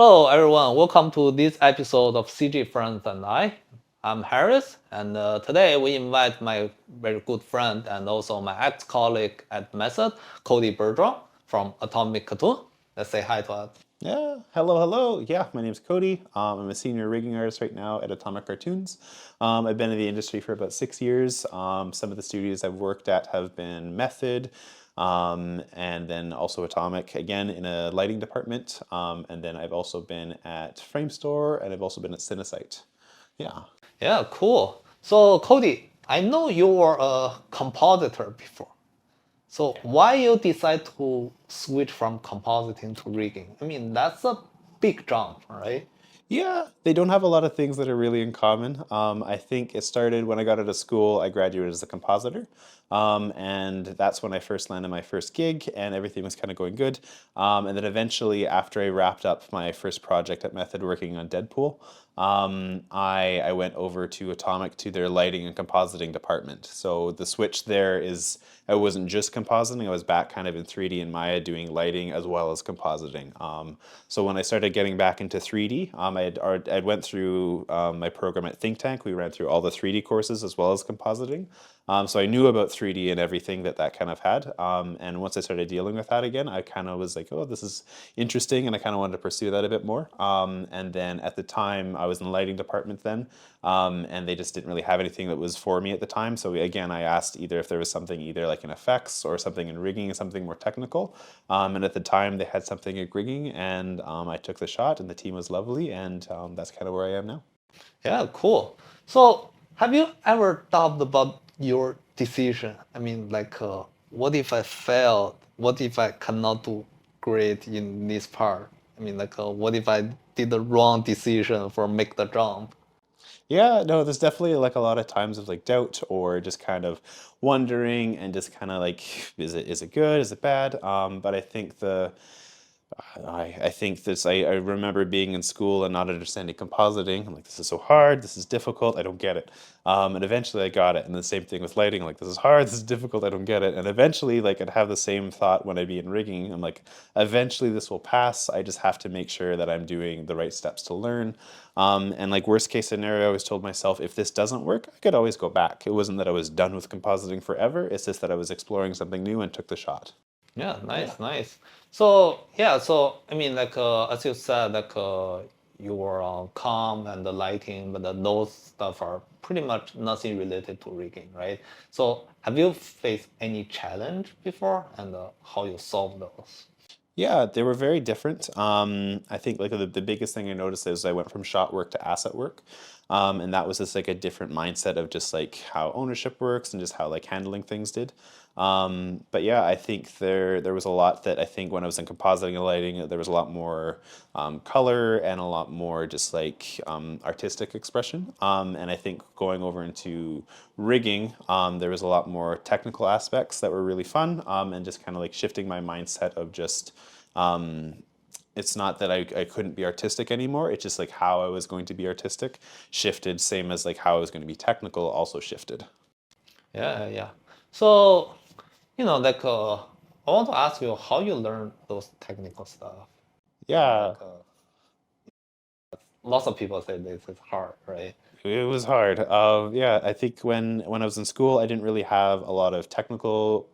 Hello everyone, welcome to this episode of CG Friends and I. I'm Harris, and today we invite my very good friend and also my ex-colleague at Method, Cody Bergeron from Atomic Cartoon. Let's say hi to us. Yeah, hello. Yeah, my name's Cody. I'm a senior rigging artist right now at Atomic Cartoons. I've been in the industry for about 6 years. Some of the studios I've worked at have been Method, and then also Atomic, again in a lighting department. And then I've also been at Framestore, and I've also been at Cinesite. Yeah. Yeah, cool. So Cody, I know you were a compositor before. So why you decide to switch from compositing to rigging? I mean, that's a big jump, right? Yeah, they don't have a lot of things that are really in common. I think it started when I got out of school. I graduated as a compositor, and that's when I first landed my first gig, and everything was kind of going good. And then eventually, after I wrapped up my first project at Method working on Deadpool, I went over to Atomic to their lighting and compositing department. So the switch there is I wasn't just compositing, I was back kind of in 3D and Maya doing lighting as well as compositing. So when I started getting back into 3D, I went through my program at Think Tank. We ran through all the 3D courses as well as compositing. So I knew about 3D and everything that kind of had. And once I started dealing with that again, I kind of was like, oh, this is interesting, and I kind of wanted to pursue that a bit more. And then at the time, I was in the lighting department then, and they just didn't really have anything that was for me at the time. So again, I asked either if there was something either like in effects or something in rigging, something more technical. And at the time, they had something in rigging, and I took the shot, and the team was lovely, and that's kind of where I am now. Yeah, cool. So have you ever thought about your decision? I mean, like, what if I failed? What if I cannot do great in this part? I mean, like, what if I did the wrong decision for make the jump? Yeah, no, there's definitely like a lot of times of like doubt or just kind of wondering and just kind of like, is it good? Is it bad? But I think I think I remember being in school and not understanding compositing. I'm like, this is so hard, this is difficult, I don't get it. And eventually I got it. And the same thing with lighting, like this is hard, this is difficult, I don't get it. And eventually like I'd have the same thought when I'd be in rigging. I'm like, eventually this will pass. I just have to make sure that I'm doing the right steps to learn. And like worst case scenario, I always told myself, if this doesn't work, I could always go back. It wasn't that I was done with compositing forever. It's just that I was exploring something new and took the shot. Yeah, nice. So yeah, so I mean, like as you said, like you were on com and the lighting, but those stuff are pretty much nothing related to rigging, right? So have you faced any challenge before, and how you solve those? Yeah, they were very different. I think like the biggest thing I noticed is I went from shot work to asset work. And that was just like a different mindset of just like how ownership works and just how like handling things did. But yeah, I think there was a lot that I think when I was in compositing and lighting, there was a lot more color and a lot more just like artistic expression. And I think going over into rigging, there was a lot more technical aspects that were really fun, and just kind of like shifting my mindset of just it's not that I couldn't be artistic anymore. It's just like how I was going to be artistic shifted, same as like how I was going to be technical also shifted. Yeah. So, like I want to ask you how you learn those technical stuff. Yeah, Like lots of people say this is hard, right? it was hard. Yeah, I think when I was in school, I didn't really have a lot of technical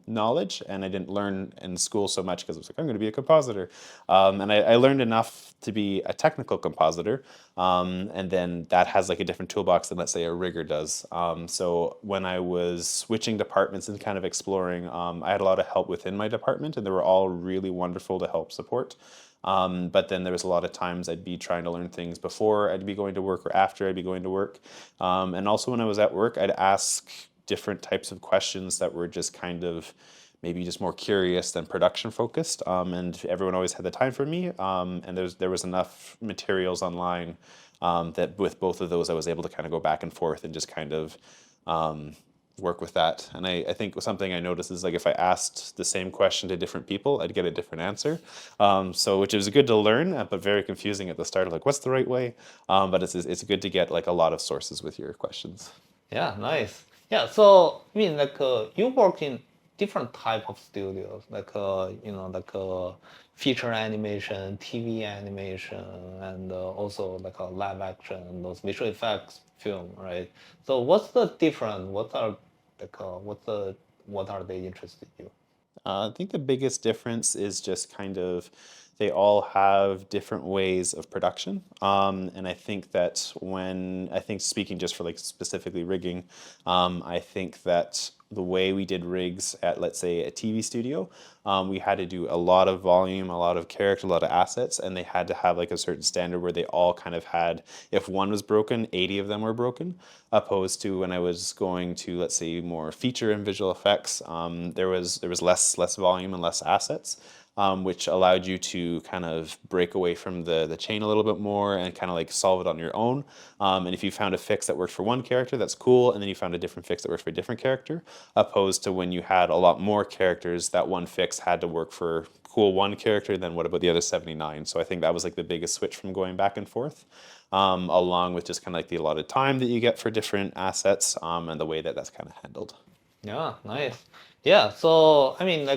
knowledge, and I didn't learn in school so much because I was like, I'm going to be a compositor, and I learned enough to be a technical compositor, and then that has like a different toolbox than let's say a rigger does. So when I was switching departments and kind of exploring, I had a lot of help within my department, and they were all really wonderful to help support. But then there was a lot of times I'd be trying to learn things before I'd be going to work or after I'd be going to work. And also when I was at work, I'd ask different types of questions that were just kind of maybe just more curious than production focused. And everyone always had the time for me. And there was enough materials online that with both of those, I was able to kind of go back and forth and just kind of work with that. And I think something I noticed is like if I asked the same question to different people, I'd get a different answer. So which is good to learn, but very confusing at the start. Like, what's the right way? But it's good to get like a lot of sources with your questions. Yeah, nice. Yeah, so I mean, like you work in different type of studios, feature animation, TV animation, and also like a live action, those visual effects film, right? So what's the difference? What are they interested in you? I think the biggest difference is just kind of they all have different ways of production. And I think that I think speaking just for like specifically rigging, I think that the way we did rigs at, let's say, a TV studio, we had to do a lot of volume, a lot of character, a lot of assets, and they had to have like a certain standard where they all kind of had, if one was broken, 80 of them were broken, opposed to when I was going to, let's say, more feature and visual effects, there was less volume and less assets. Which allowed you to kind of break away from the chain a little bit more and kind of like solve it on your own. And if you found a fix that worked for one character, that's cool. And then you found a different fix that works for a different character, opposed to when you had a lot more characters, that one fix had to work for cool one character, then what about the other 79? So I think that was like the biggest switch from going back and forth, along with just kind of like the allotted time that you get for different assets, and the way that that's kind of handled. Yeah, nice. Yeah, so I mean,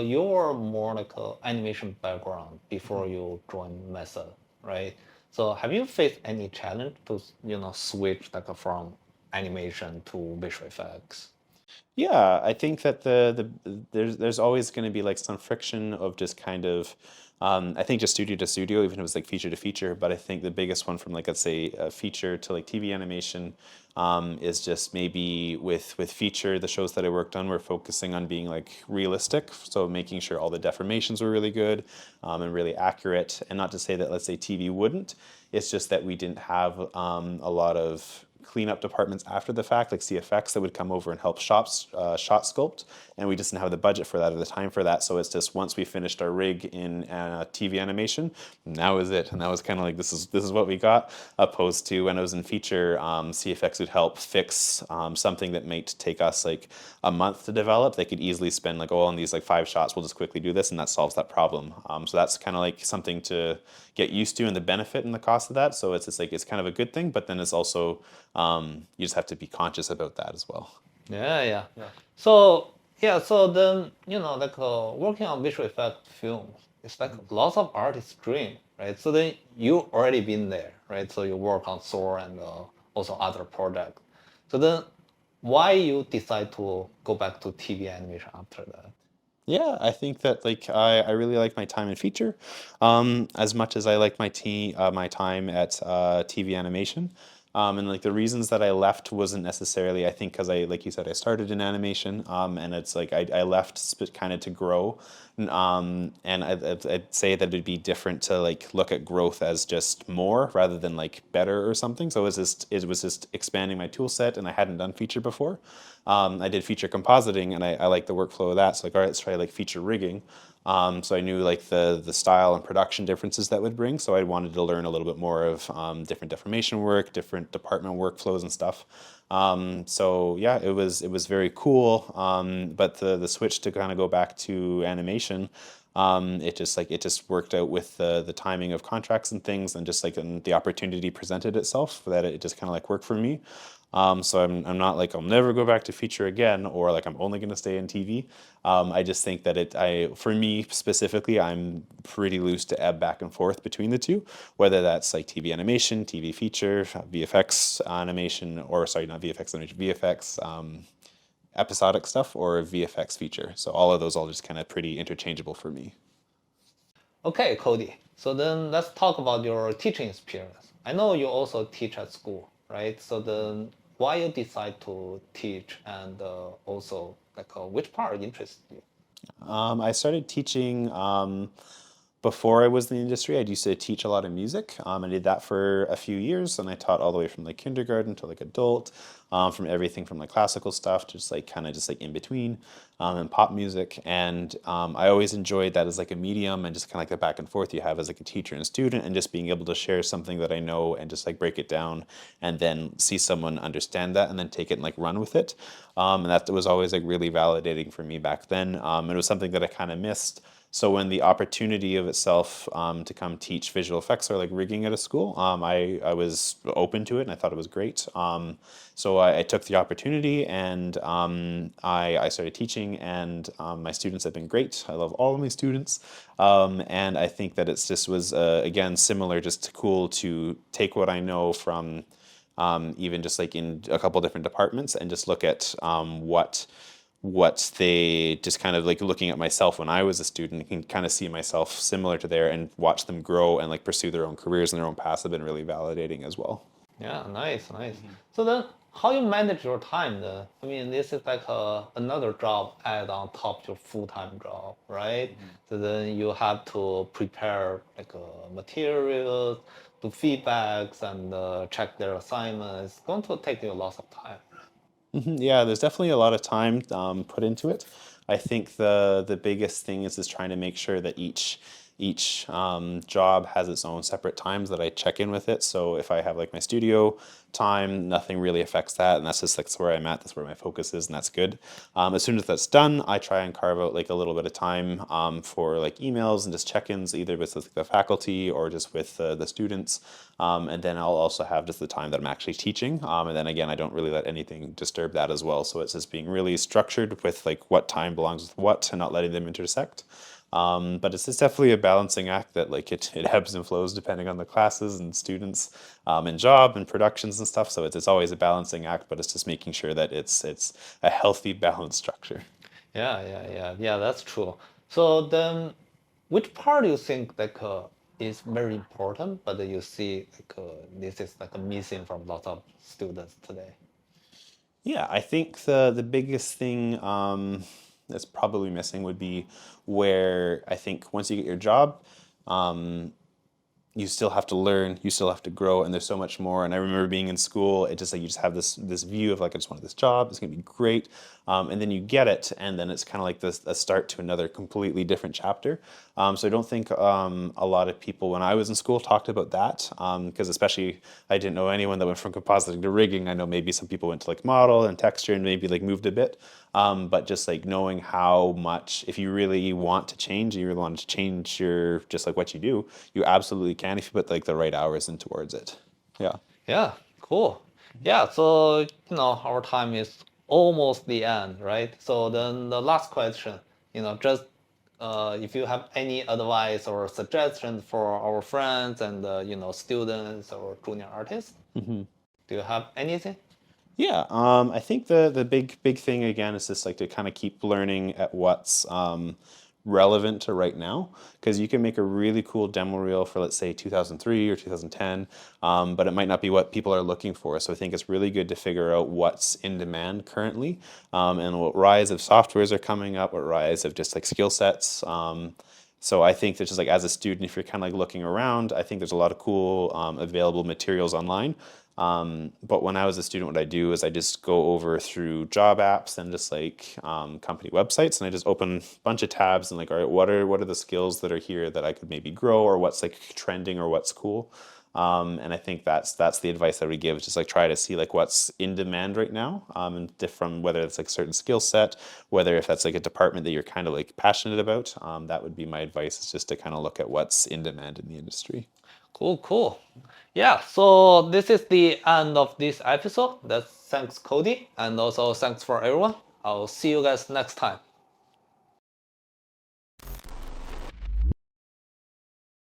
you're more like a animation background before you join Method, right? So have you faced any challenge to, switch from animation to visual effects? Yeah, I think that there's always going to be like some friction of just kind of I think just studio to studio, even if it was like feature to feature. But I think the biggest one from like let's say a feature to like TV animation is just maybe with feature the shows that I worked on were focusing on being like realistic, so making sure all the deformations were really good and really accurate. And not to say that let's say TV wouldn't. It's just that we didn't have a lot of cleanup departments after the fact, like CFX, that would come over and help shot sculpt, and we just didn't have the budget for that or the time for that. So it's just once we finished our rig in TV animation, that was it, and that was kind of like this is what we got. Opposed to when I was in feature, CFX would help fix something that might take us like a month to develop. They could easily spend like, oh, on these like 5 shots, we'll just quickly do this, and that solves that problem. So that's kind of like something to get used to, and the benefit and the cost of that. So it's just like it's kind of a good thing, but then it's also you just have to be conscious about that as well. Yeah. So then working on visual effect films, it's like lots of artists' dream, right? So then you already been there, right? So you work on Thor and also other projects. So then why you decide to go back to TV animation after that? Yeah, I think that like I really like my time in feature, as much as I like my time at TV animation. And like the reasons that I left wasn't necessarily, I think, because like you said, I started in animation, and it's like I left kind of to grow, and I'd say that it'd be different to like look at growth as just more rather than like better or something. So it was just expanding my tool set, and I hadn't done feature before. I did feature compositing, and I like the workflow of that. So like, all right, let's try like feature rigging. So I knew like the style and production differences that would bring. So I wanted to learn a little bit more of different deformation work, different department workflows and stuff. So yeah, it was very cool. But the switch to kind of go back to animation, it just worked out with the timing of contracts and things, and just like the opportunity presented itself that it just kind of like worked for me. So I'm not like I'll never go back to feature again, or like I'm only going to stay in TV. I just think that for me specifically, I'm pretty loose to ebb back and forth between the two, whether that's like TV animation, TV feature, VFX animation, or sorry, not VFX animation, VFX episodic stuff, or VFX feature. So all of those are just kind of pretty interchangeable for me. Okay, Cody. So then let's talk about your teaching experience. I know you also teach at school, right? So then why you decide to teach, and also like which part interests you? I started teaching before I was in the industry. I used to teach a lot of music. I did that for a few years, and I taught all the way from like kindergarten to like adult, from everything from like classical stuff to just like kind of just like in between, and pop music. And I always enjoyed that as like a medium, and just kind of like the back and forth you have as like a teacher and student, and just being able to share something that I know and just like break it down, and then see someone understand that and then take it and like run with it. And that was always like really validating for me back then. It was something that I kind of missed So when the opportunity of itself to come teach visual effects or like rigging at a school, I was open to it and I thought it was great. So I took the opportunity and I started teaching, and my students have been great. I love all of my students. And I think that it's just was, again, similar, just cool to take what I know from even just like in a couple different departments and just look at what they just kind of like looking at myself when I was a student and kind of see myself similar to there and watch them grow and like pursue their own careers and their own paths have been really validating as well. Yeah, nice. So then, how you manage your time then? I mean, this is like another job add on top of your full-time job, right? So then you have to prepare like materials, do feedbacks, and check their assignments. It's going to take you lots of time. Yeah, there's definitely a lot of time put into it. I think the biggest thing is trying to make sure that each job has its own separate times that I check in with it. So if I have like my studio time, nothing really affects that, and that's where I'm at. That's where my focus is, and that's good. As soon as that's done, I try and carve out like a little bit of time for like emails and just check-ins, either with the faculty or just with the students. And then I'll also have just the time that I'm actually teaching. And then again, I don't really let anything disturb that as well. So it's just being really structured with like what time belongs with what and not letting them intersect. But it's definitely a balancing act that like it ebbs and flows depending on the classes and students and job and productions and stuff. So it's always a balancing act, but it's just making sure that it's a healthy, balanced structure. Yeah, that's true. So then, which part do you think like is very important, but you see like this is like missing from lots of students today? Yeah, I think the biggest thing that's probably missing would be where I think once you get your job, you still have to learn, you still have to grow, and there's so much more. And I remember being in school, it just like you just have this view of like I just wanted this job, it's gonna be great, and then you get it, and then it's kind of like a start to another completely different chapter. So I don't think a lot of people when I was in school talked about that, because especially I didn't know anyone that went from compositing to rigging. I know maybe some people went to like model and texture and maybe like moved a bit, but just like knowing how much, if you really want to change, you really want to change your just like what you do, you absolutely can if you put like the right hours in towards it. Yeah. Yeah, cool. Yeah, so our time is almost the end, right? So then the last question, just if you have any advice or suggestions for our friends and students or junior artists, do you have anything? Yeah, I think the big thing again is just like to kind of keep learning at what's relevant to right now, because you can make a really cool demo reel for let's say 2003 or 2010, but it might not be what people are looking for. So I think it's really good to figure out what's in demand currently, and what rise of softwares are coming up, what rise of just like skill sets. So I think that just like as a student, if you're kind of like looking around, I think there's a lot of cool available materials online. But when I was a student, what I do is I just go over through job apps and just like company websites, and I just open a bunch of tabs and like, all right, what are the skills that are here that I could maybe grow, or what's like trending or what's cool. And I think that's the advice that we give, is just like try to see like what's in demand right now, and from whether it's like certain skill set, whether if that's like a department that you're kind of like passionate about. That would be my advice, is just to kind of look at what's in demand in the industry. Cool. Yeah, so this is the end of this episode. Thanks, Cody, and also thanks for everyone. I'll see you guys next time.